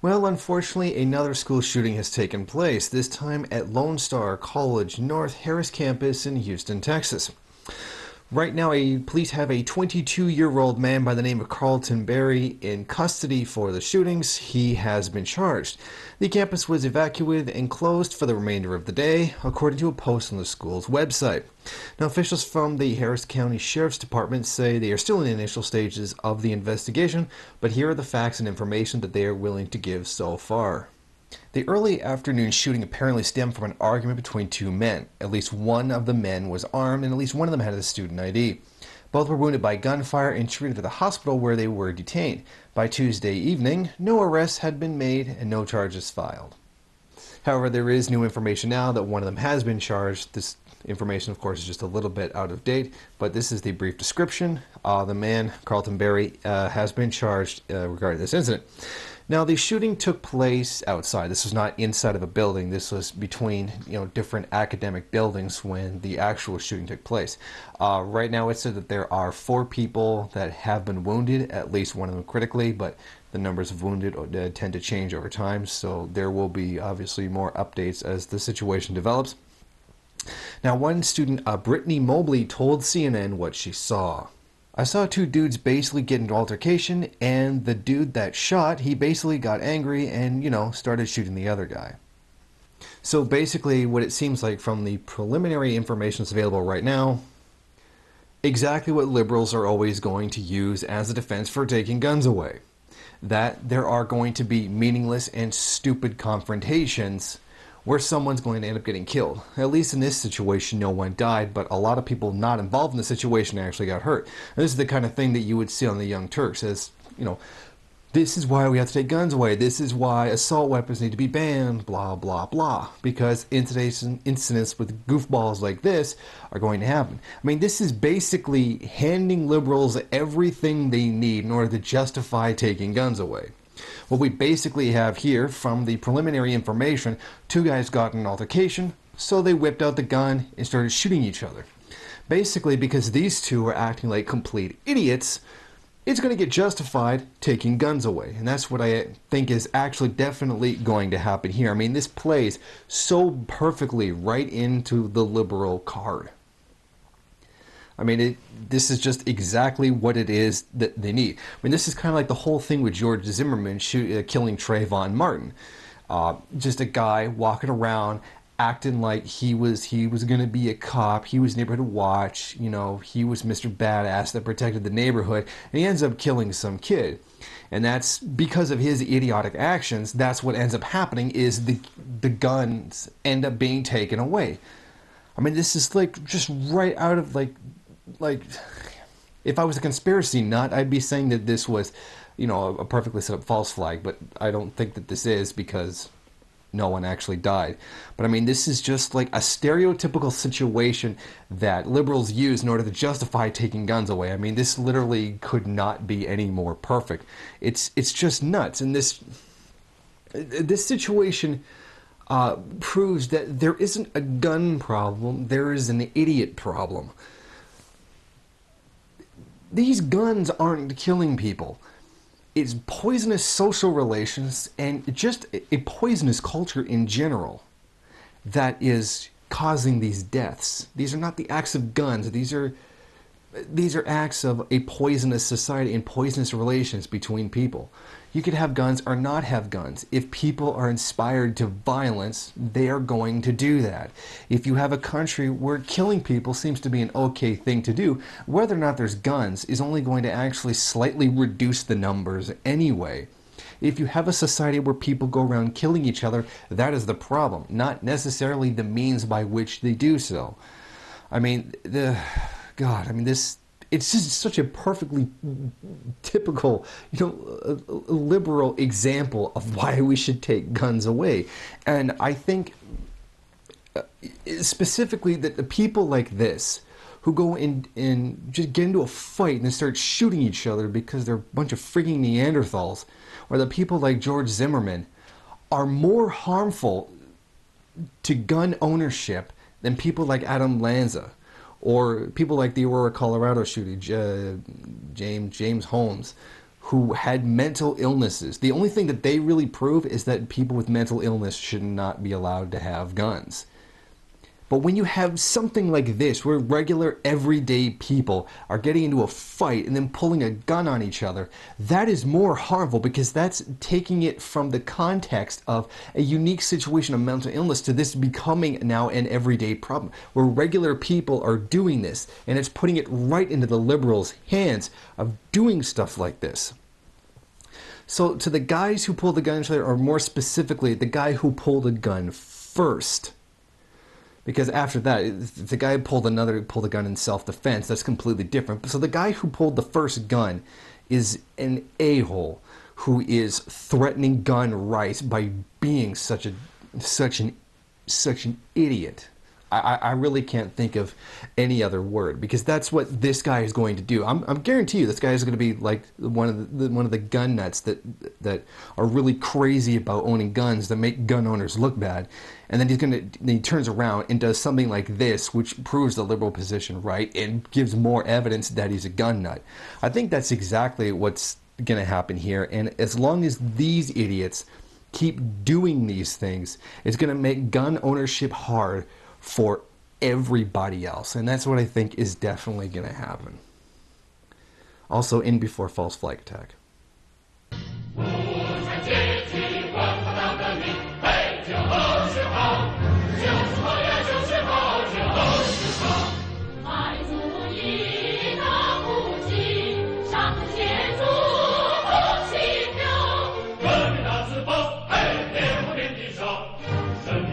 Well, unfortunately, another school shooting has taken place, this time at Lone Star College North Harris campus in Houston, Texas. Right now, police have a 22-year-old man by the name of Carlton Berry in custody for the shootings. He has been charged. The campus was evacuated and closed for the remainder of the day, according to a post on the school's website. Now, officials from the Harris County Sheriff's Department say they are still in the initial stages of the investigation, but here are the facts and information that they are willing to give so far. The early afternoon shooting apparently stemmed from an argument between two men. At least one of the men was armed, and at least one of them had a student ID. Both were wounded by gunfire and treated at the hospital where they were detained. By Tuesday evening, no arrests had been made and no charges filed. However, there is new information now that one of them has been charged. This information, of course, is just a little bit out of date, but this is the brief description. The man, Carlton Berry, has been charged regarding this incident. Now, the shooting took place outside. This was not inside of a building. This was between, different academic buildings when the actual shooting took place. Right now, it said that there are 4 people that have been wounded, at least one of them critically, but the numbers of wounded tend to change over time, so there will be obviously more updates as the situation develops. Now, one student, Brittany Mobley, told CNN what she saw. I saw 2 dudes basically get into altercation, and the dude that shot, he basically got angry and, started shooting the other guy. So basically what it seems like from the preliminary information that's available right now, exactly what liberals are always going to use as a defense for taking guns away. That there are going to be meaningless and stupid confrontations where someone's going to end up getting killed. At least in this situation, no one died, but a lot of people not involved in the situation actually got hurt. And this is the kind of thing that you would see on the Young Turks as, this is why we have to take guns away. This is why assault weapons need to be banned, blah, blah, blah. Because in today's incidents with goofballs like this are going to happen. I mean, this is basically handing liberals everything they need in order to justify taking guns away. What we basically have here from the preliminary information, 2 guys got in an altercation, so they whipped out the gun and started shooting each other. Basically, because these 2 are acting like complete idiots, it's going to get justified taking guns away. And that's what I think is actually definitely going to happen here. I mean, this plays so perfectly right into the liberal card. I mean, this is just exactly what it is that they need. I mean, this is kind of like the whole thing with George Zimmerman killing Trayvon Martin. Just a guy walking around acting like he was going to be a cop. He was neighborhood watch. He was Mr. Badass that protected the neighborhood. And he ends up killing some kid. And that's because of his idiotic actions. That's what ends up happening is the guns end up being taken away. I mean, this is like just right out of like if I was a conspiracy nut, I'd be saying that this was, a perfectly set up false flag, but I don't think that this is because no one actually died. But I mean, this is just like a stereotypical situation that liberals use in order to justify taking guns away. I mean, this literally could not be any more perfect. It's just nuts. And this situation proves that there isn't a gun problem, there is an idiot problem. These guns aren't killing people. It's poisonous social relations and just a poisonous culture in general that is causing these deaths. These are not the acts of guns. These are acts of a poisonous society and poisonous relations between people. You could have guns or not have guns. If people are inspired to violence, they are going to do that. If you have a country where killing people seems to be an okay thing to do, whether or not there's guns is only going to actually slightly reduce the numbers anyway. If you have a society where people go around killing each other, that is the problem, not necessarily the means by which they do so. I mean, it's just such a perfectly typical, liberal example of why we should take guns away. And I think specifically that the people like this who go in and just get into a fight and then start shooting each other because they're a bunch of freaking Neanderthals, or the people like George Zimmerman, are more harmful to gun ownership than people like Adam Lanza, or people like the Aurora, Colorado shooting, James Holmes, who had mental illnesses. The only thing that they really prove is that people with mental illness should not be allowed to have guns. But when you have something like this, where regular, everyday people are getting into a fight and then pulling a gun on each other, that is more harmful, because that's taking it from the context of a unique situation of mental illness to this becoming now an everyday problem, where regular people are doing this, and it's putting it right into the liberals' hands of doing stuff like this. So to the guys who pulled the gun on each other, or more specifically, the guy who pulled a gun first, because after that, if the guy pulled a gun in self-defense, that's completely different. So the guy who pulled the first gun is an a-hole who is threatening gun rights by being such an idiot. I really can't think of any other word, because that's what this guy is going to do. I'm guarantee you this guy is going to be like one of the gun nuts that are really crazy about owning guns, that make gun owners look bad, and then he turns around and does something like this, which proves the liberal position right and gives more evidence that he's a gun nut. I think that's exactly what's going to happen here, and as long as these idiots keep doing these things, it's going to make gun ownership hard for everybody else, and that's what I think is definitely going to happen. Also, in before false flag attack.